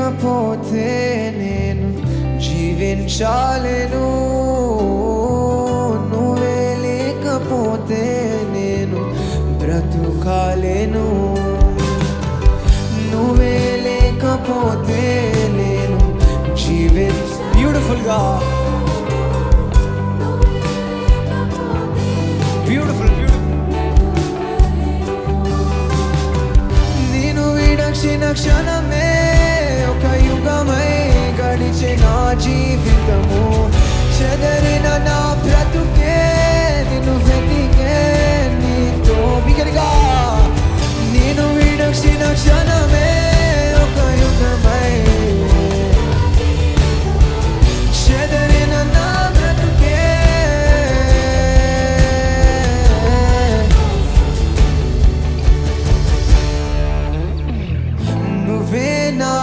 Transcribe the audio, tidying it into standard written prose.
లేకపోతే నేను జీవించాలేను, నువ్వే లేకపోతే నేను బ్రతుకాలేను, నువ్వే లేకపోతే నేను బ్యూటిఫుల్ గా బ్యూటిఫుల్ నేను విడచిన క్షణమే ఒక యుగమై గడిచిన జీవితము, చెదరిన నా బ్రతుకే నిన్ను వెతికే నీతో బిగరగా. నేను విడచిన క్షణమే ఒక యుగమై చెదరిన నా బ్రతుకే, నువ్వే నా